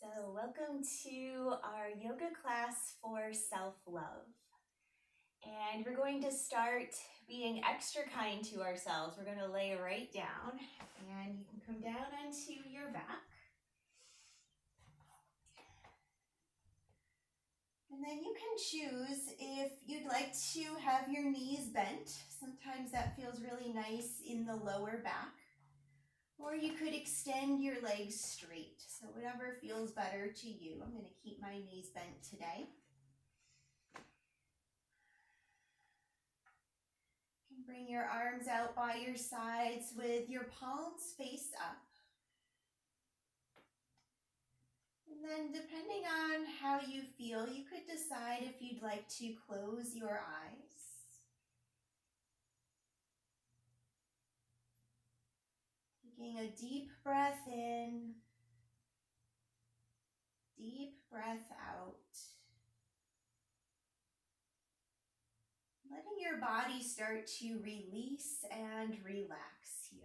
So, welcome to our yoga class for self-love. And we're going to start being extra kind to ourselves. We're going to lay right down, and you can come down onto your back. And then you can choose if you'd like to have your knees bent. Sometimes that feels really nice in the lower back. Or you could extend your legs straight. So whatever feels better to you. I'm going to keep my knees bent today. You can bring your arms out by your sides with your palms face up. And then depending on how you feel, you could decide if you'd like to close your eyes. Taking a deep breath in, deep breath out. Letting your body start to release and relax here.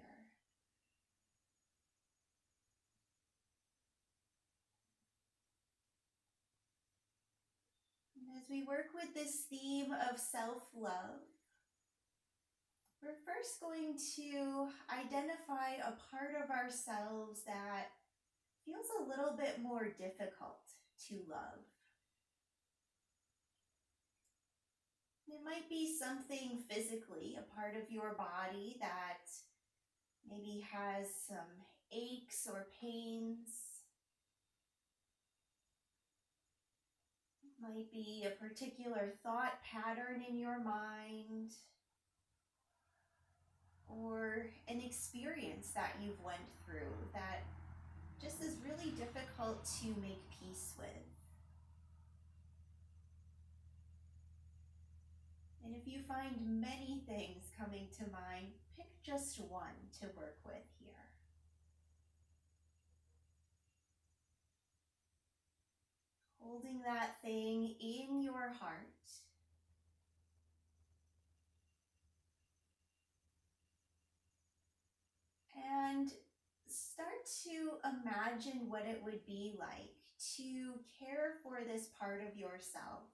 And as we work with this theme of self-love, we're first going to identify a part of ourselves that feels a little bit more difficult to love. It might be something physically, a part of your body that maybe has some aches or pains. It might be a particular thought pattern in your mind, or an experience that you've went through that just is really difficult to make peace with. And if you find many things coming to mind, pick just one to work with here. Holding that thing in your heart. And start to imagine what it would be like to care for this part of yourself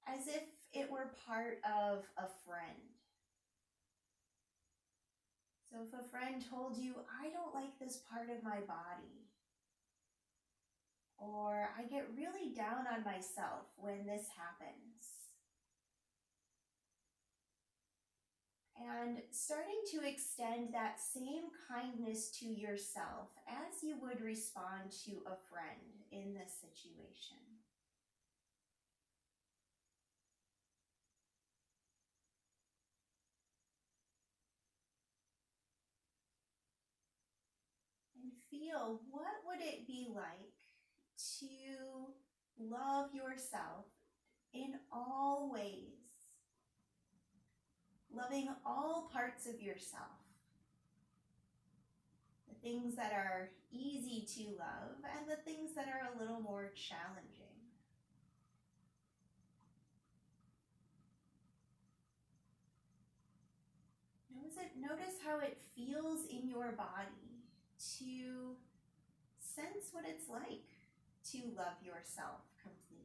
as if it were part of a friend. So if a friend told you, I don't like this part of my body, or I get really down on myself when this happens, and starting to extend that same kindness to yourself as you would respond to a friend in this situation. And feel, what would it be like to love yourself in all ways? Loving all parts of yourself. The things that are easy to love and the things that are a little more challenging. Notice how it feels in your body to sense what it's like to love yourself completely.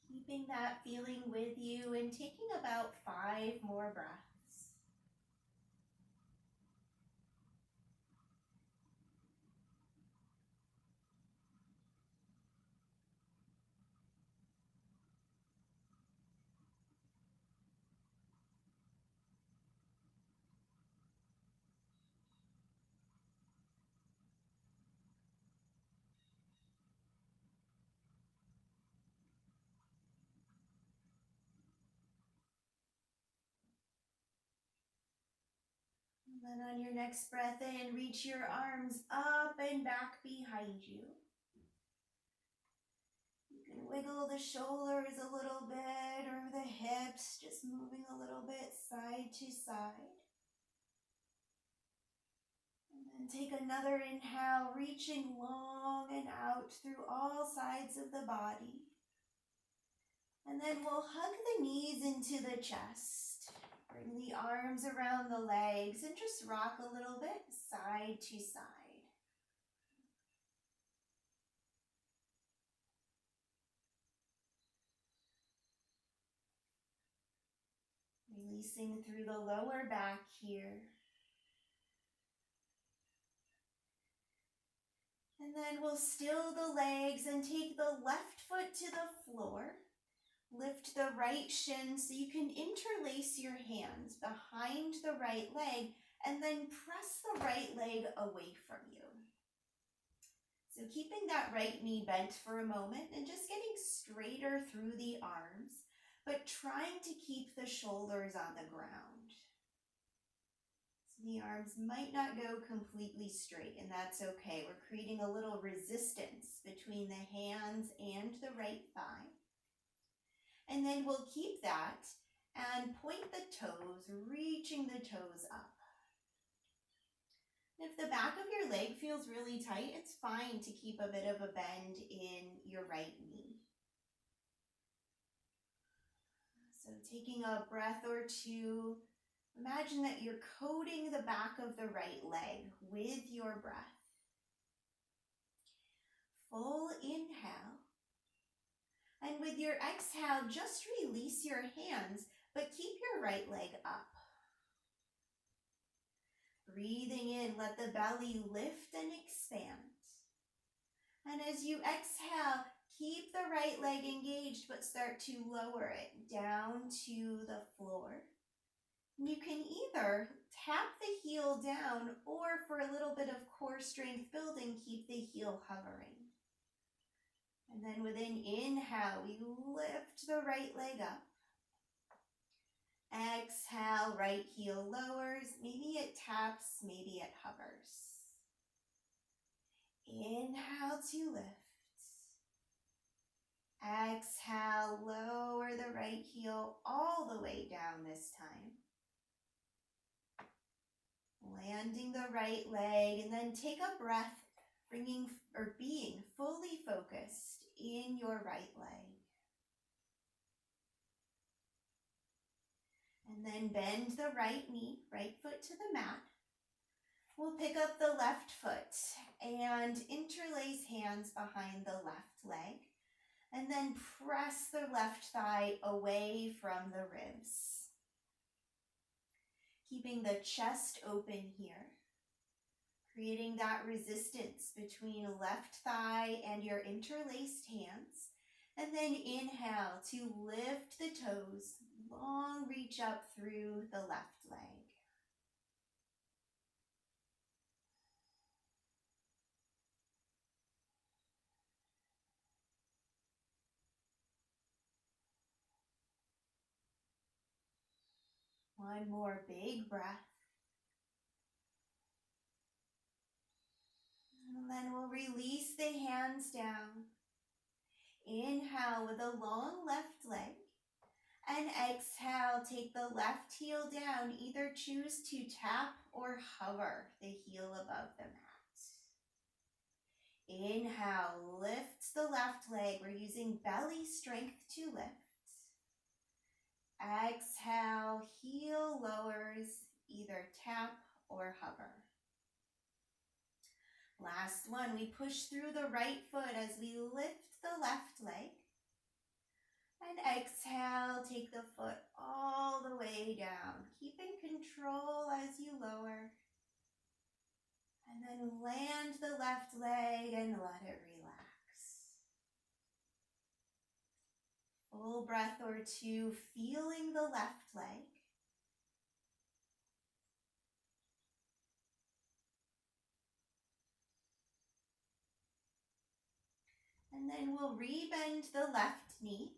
Keeping that feeling with you and taking about 5 more breaths. And then on your next breath in, reach your arms up and back behind you. You can wiggle the shoulders a little bit or the hips, just moving a little bit side to side. And And take another inhale, reaching long and out through all sides of the body. And then we'll hug the knees into the chest. Bring the arms around the legs and just rock a little bit side to side. Releasing through the lower back here. And then we'll still the legs and take the left foot to the floor. Lift the right shin so you can interlace your hands behind the right leg and then press the right leg away from you. So keeping that right knee bent for a moment and just getting straighter through the arms, but trying to keep the shoulders on the ground. So the arms might not go completely straight, and that's okay. We're creating a little resistance between the hands and the right thigh. And then we'll keep that and point the toes, reaching the toes up. If the back of your leg feels really tight, it's fine to keep a bit of a bend in your right knee. So taking a breath or two, imagine that you're coating the back of the right leg with your breath. Full inhale. And with your exhale, just release your hands, but keep your right leg up. Breathing in, let the belly lift and expand. And as you exhale, keep the right leg engaged, but start to lower it down to the floor. You can either tap the heel down, or for a little bit of core strength building, keep the heel hovering. And then with an inhale, we lift the right leg up. Exhale, right heel lowers. Maybe it taps, maybe it hovers. Inhale to lift. Exhale, lower the right heel all the way down this time. Landing the right leg, and then take a breath, being fully focused in your right leg. And then bend the right knee, right foot to the mat. We'll pick up the left foot and interlace hands behind the left leg. And then press the left thigh away from the ribs. Keeping the chest open here. Creating that resistance between left thigh and your interlaced hands. And then inhale to lift the toes, long reach up through the left leg. One more big breath. And then we'll release the hands down. Inhale with a long left leg. And exhale, take the left heel down. Either choose to tap or hover the heel above the mat. Inhale, lift the left leg. We're using belly strength to lift. Exhale, heel lowers, either tap or hover. Last one, we push through the right foot as we lift the left leg. And exhale, take the foot all the way down. Keep in control as you lower. And then land the left leg and let it relax. Full breath or two, feeling the left leg. And then we'll rebend the left knee.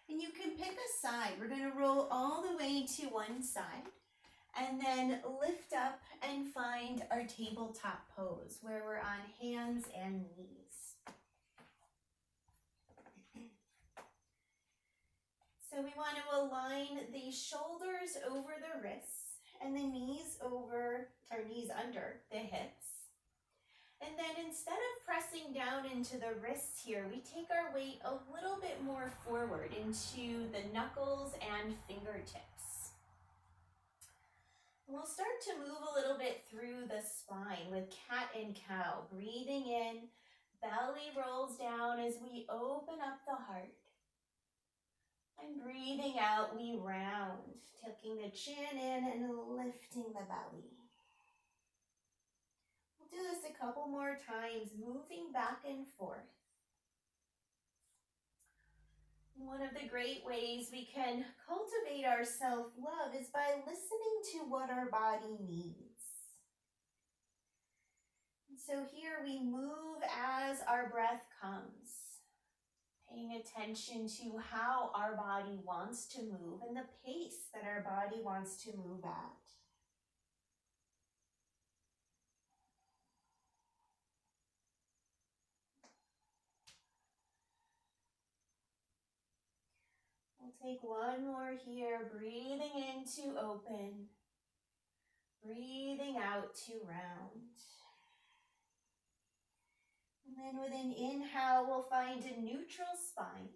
And you can pick a side. We're going to roll all the way to one side. And then lift up and find our tabletop pose, where we're on hands and knees. So we want to align the shoulders over the wrists and the knees under the hips. And then instead of pressing down into the wrists here, we take our weight a little bit more forward into the knuckles and fingertips. We'll start to move a little bit through the spine with cat and cow. Breathing in, belly rolls down as we open up the heart. And breathing out, we round, tucking the chin in and lifting the belly. We'll do this a couple more times, moving back and forth. One of the great ways we can cultivate our self-love is by listening to what our body needs. And so here we move as our breath comes, paying attention to how our body wants to move and the pace that our body wants to move at. We'll take one more here, breathing in to open, breathing out to round. And then with an inhale, we'll find a neutral spine.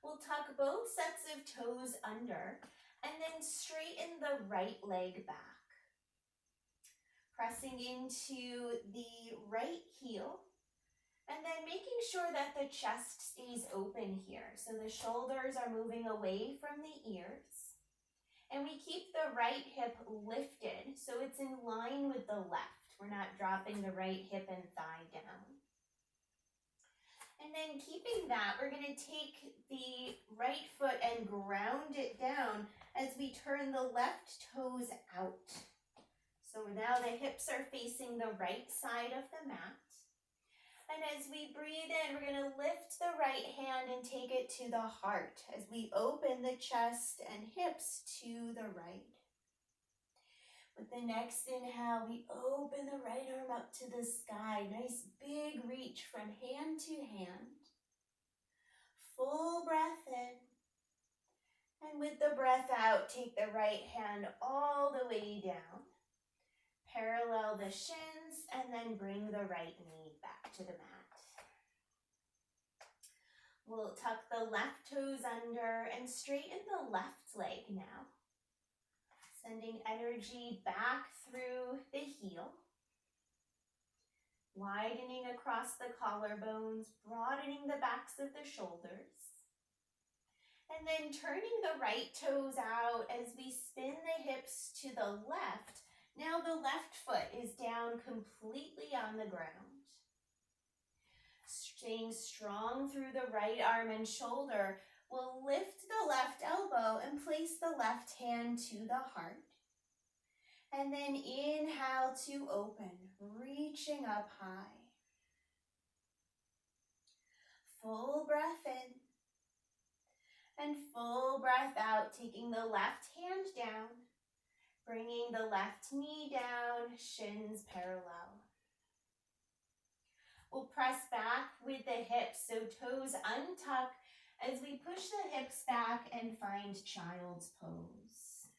We'll tuck both sets of toes under and then straighten the right leg back. Pressing into the right heel and then making sure that the chest stays open here. So the shoulders are moving away from the ears. And we keep the right hip lifted so it's in line with the left. We're not dropping the right hip and thigh down. And then keeping that, we're going to take the right foot and ground it down as we turn the left toes out. So now the hips are facing the right side of the mat. And as we breathe in, we're going to lift the right hand and take it to the heart as we open the chest and hips to the right. With the next inhale, we open the right arm up to the sky. Nice big reach from hand to hand. Full breath in. And with the breath out, take the right hand all the way down. Parallel the shins and then bring the right knee back to the mat. We'll tuck the left toes under and straighten the left leg now. Sending energy back through the heel. Widening across the collarbones, broadening the backs of the shoulders. And then turning the right toes out as we spin the hips to the left. Now the left foot is down completely on the ground. Staying strong through the right arm and shoulder, we'll lift the left elbow and place the left hand to the heart. And then inhale to open, reaching up high. Full breath in. And full breath out, taking the left hand down. Bringing the left knee down, shins parallel. We'll press back with the hips, so toes untuck as we push the hips back and find child's pose.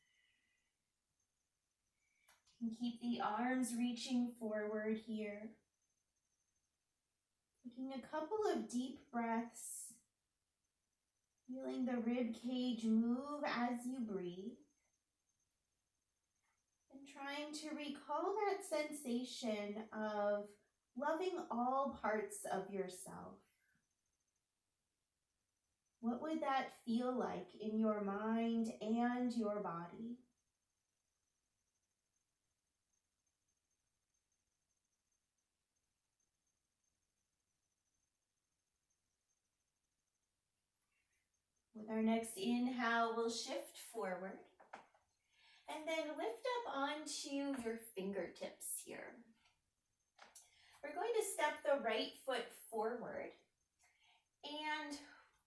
You can keep the arms reaching forward here. Taking a couple of deep breaths, feeling the rib cage move as you breathe. And trying to recall that sensation of loving all parts of yourself. What would that feel like in your mind and your body? With our next inhale, we'll shift forward. And then lift up onto your fingertips here. We're going to step the right foot forward. And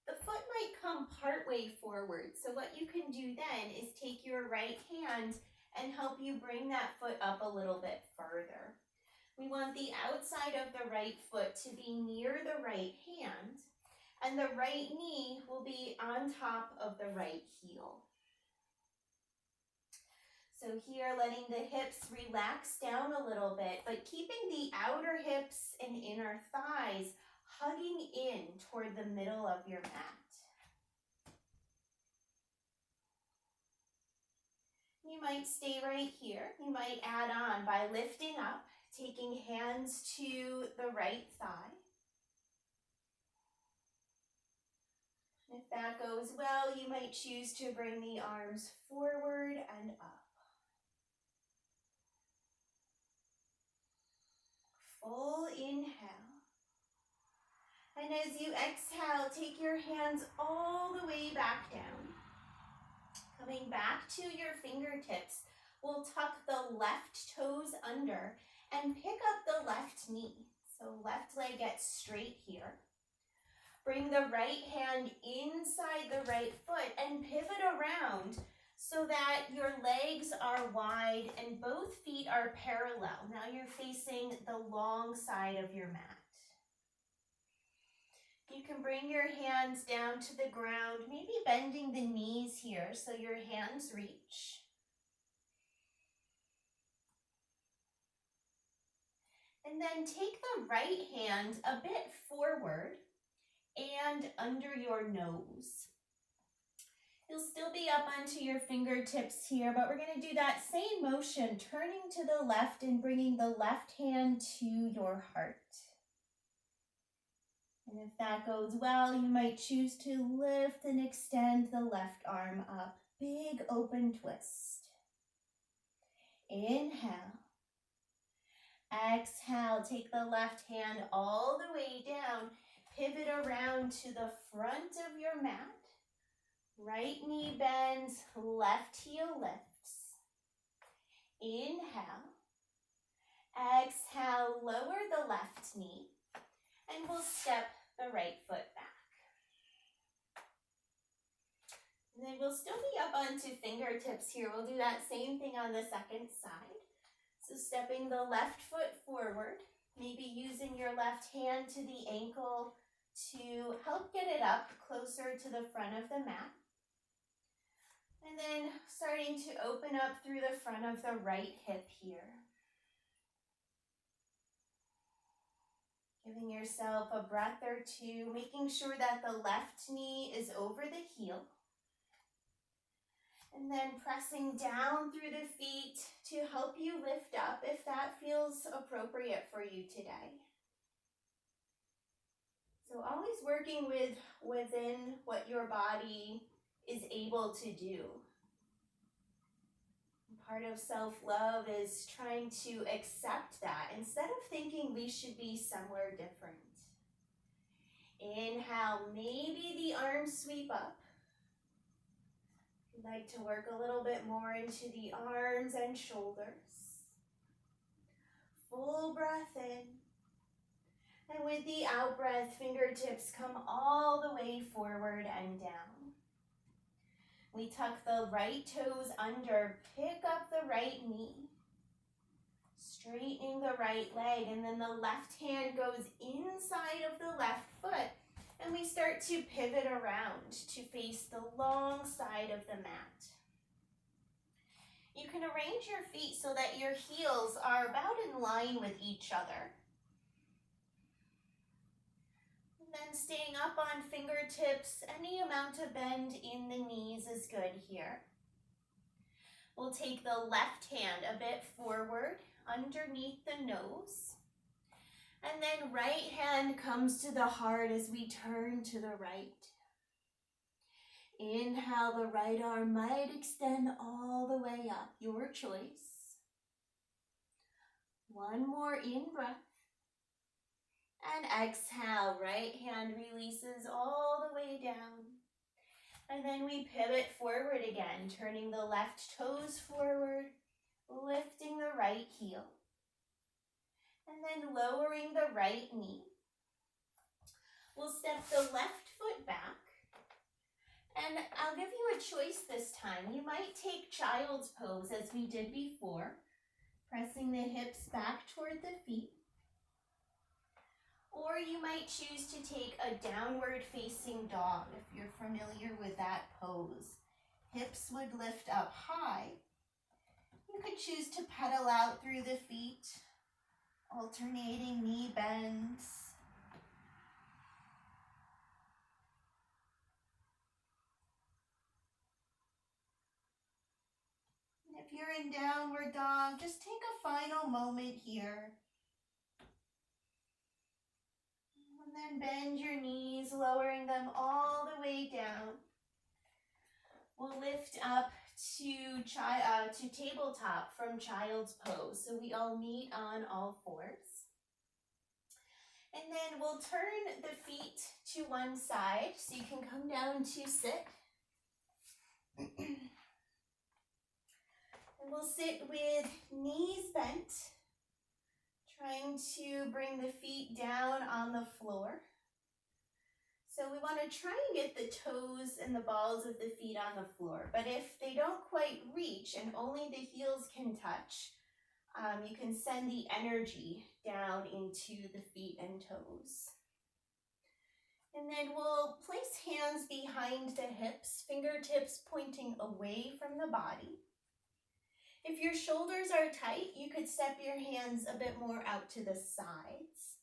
the foot might come partway forward. So what you can do then is take your right hand and help you bring that foot up a little bit further. We want the outside of the right foot to be near the right hand. And the right knee will be on top of the right heel. So here, letting the hips relax down a little bit, but keeping the outer hips and inner thighs hugging in toward the middle of your mat. You might stay right here. You might add on by lifting up, taking hands to the right thigh. If that goes well, you might choose to bring the arms forward and up. Full inhale. And as you exhale, take your hands all the way back down. Coming back to your fingertips, we'll tuck the left toes under and pick up the left knee. So left leg gets straight here. Bring the right hand inside the right foot and pivot around so that your legs are wide and both feet are parallel. Now you're facing the long side of your mat. You can bring your hands down to the ground, maybe bending the knees here so your hands reach. And then take the right hand a bit forward and under your nose. You'll still be up onto your fingertips here, but we're going to do that same motion, turning to the left and bringing the left hand to your heart. And if that goes well, you might choose to lift and extend the left arm up. Big open twist. Inhale. Exhale, take the left hand all the way down. Pivot around to the front of your mat. Right knee bends, left heel lifts. Inhale. Exhale, lower the left knee. And we'll step the right foot back. And then we'll still be up onto fingertips here. We'll do that same thing on the second side. So stepping the left foot forward, maybe using your left hand to the ankle to help get it up closer to the front of the mat. And then starting to open up through the front of the right hip here. Giving yourself a breath or two, making sure that the left knee is over the heel. And then pressing down through the feet to help you lift up if that feels appropriate for you today. So always working within what your body is able to do. Part of self-love is trying to accept that instead of thinking we should be somewhere different. Inhale, maybe the arms sweep up. If you'd like to work a little bit more into the arms and shoulders. Full breath in. And with the out breath, fingertips come all the way forward and down. We tuck the right toes under, pick up the right knee, straightening the right leg, and then the left hand goes inside of the left foot, and we start to pivot around to face the long side of the mat. You can arrange your feet so that your heels are about in line with each other. Then staying up on fingertips, any amount of bend in the knees is good here. We'll take the left hand a bit forward underneath the nose. And then right hand comes to the heart as we turn to the right. Inhale, the right arm might extend all the way up, your choice. One more in breath. And exhale, right hand releases all the way down. And then we pivot forward again, turning the left toes forward, lifting the right heel. And then lowering the right knee. We'll step the left foot back. And I'll give you a choice this time. You might take child's pose as we did before, pressing the hips back toward the feet. Or you might choose to take a downward facing dog if you're familiar with that pose. Hips would lift up high You could choose to pedal out through the feet, alternating knee bends. If you're in downward dog, just take a final moment here. And then bend your knees, lowering them all the way down. We'll lift up to tabletop from child's pose. So we all meet on all fours. And then we'll turn the feet to one side so you can come down to sit. And we'll sit with knees bent, trying to bring the feet down on the floor. So we want to try and get the toes and the balls of the feet on the floor. But if they don't quite reach and only the heels can touch, you can send the energy down into the feet and toes. And then we'll place hands behind the hips, fingertips pointing away from the body. If your shoulders are tight, you could step your hands a bit more out to the sides.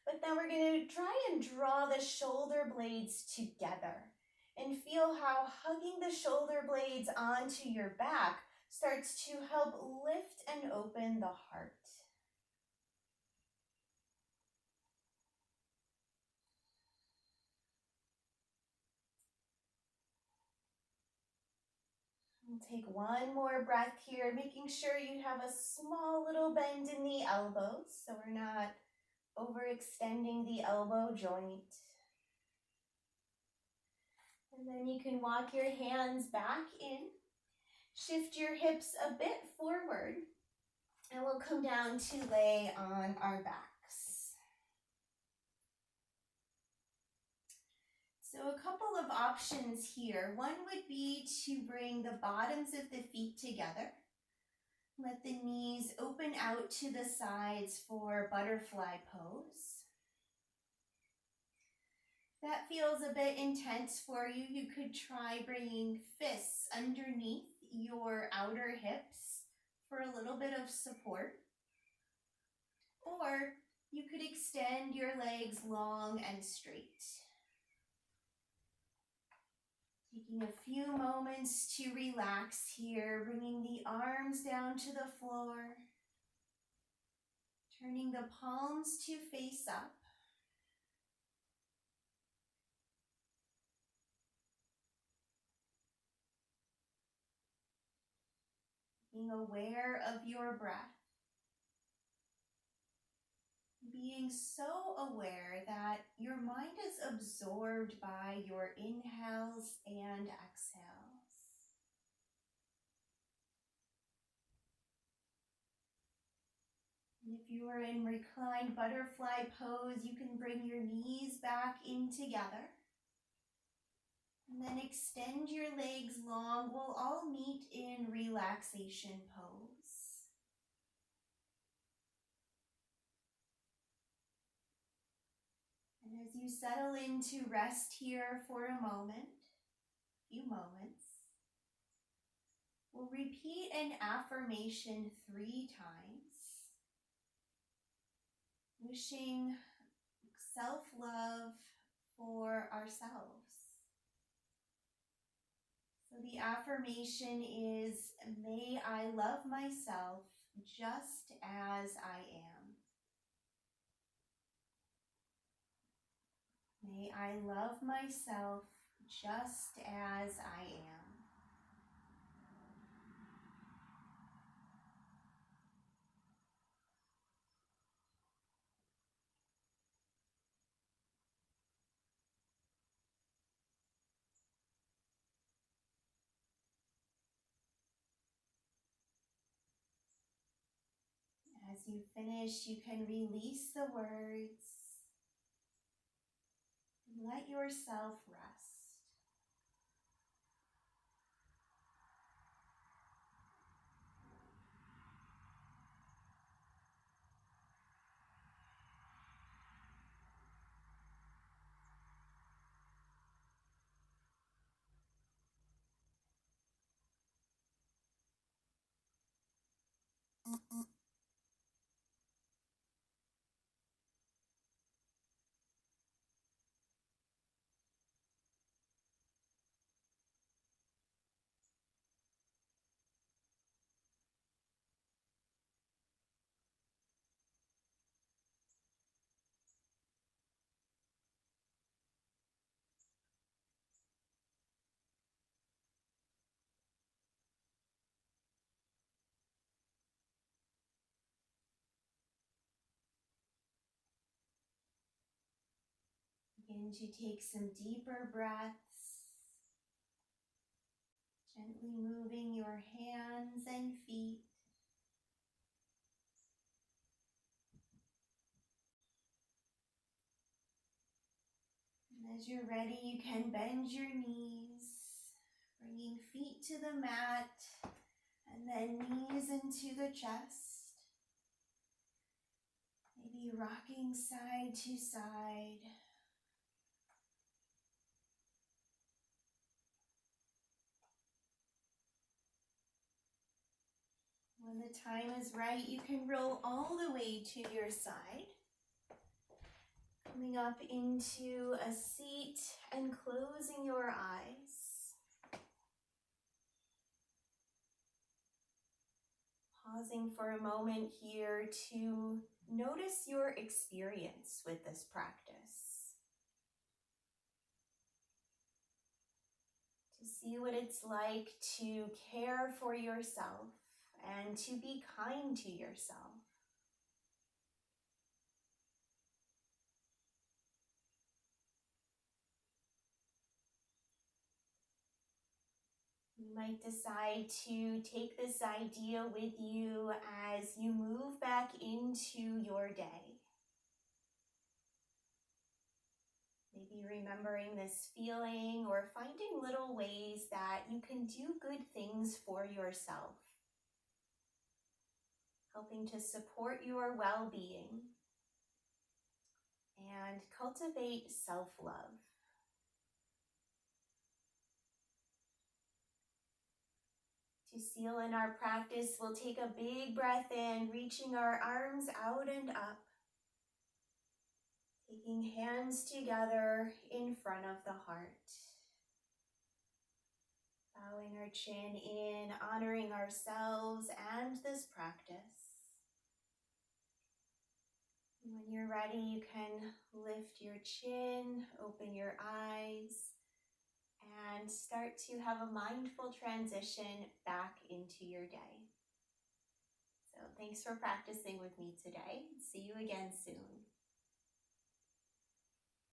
But then we're going to try and draw the shoulder blades together and feel how hugging the shoulder blades onto your back starts to help lift and open the heart. We'll take one more breath here, making sure you have a small little bend in the elbows so we're not overextending the elbow joint. And then you can walk your hands back in, shift your hips a bit forward, and we'll come down to lay on our backs. So a couple of options here. One would be to bring the bottoms of the feet together. Let the knees open out to the sides for butterfly pose. If that feels a bit intense for you, you could try bringing fists underneath your outer hips for a little bit of support. Or you could extend your legs long and straight. Taking a few moments to relax here, bringing the arms down to the floor, turning the palms to face up. Being aware of your breath. Being so aware that your mind is absorbed by your inhales and exhales. And if you are in reclined butterfly pose, you can bring your knees back in together. And then extend your legs long. We'll all meet in relaxation pose. And as you settle into rest here for a few moments, we'll repeat an affirmation 3 times, wishing self-love for ourselves. So the affirmation is, may I love myself just as I am. May I love myself just as I am. As you finish, you can release the words and let yourself rest. Begin to take some deeper breaths, gently moving your hands and feet. And as you're ready, you can bend your knees, bringing feet to the mat, and then knees into the chest. Maybe rocking side to side. When the time is right, you can roll all the way to your side. Coming up into a seat and closing your eyes. Pausing for a moment here to notice your experience with this practice. To see what it's like to care for yourself and to be kind to yourself. You might decide to take this idea with you as you move back into your day. Maybe remembering this feeling or finding little ways that you can do good things for yourself, helping to support your well-being and cultivate self-love. To seal in our practice, we'll take a big breath in, reaching our arms out and up, taking hands together in front of the heart. Bowing our chin in, honoring ourselves and this practice. When you're ready, you can lift your chin, open your eyes, and start to have a mindful transition back into your day. So thanks for practicing with me today. See you again soon.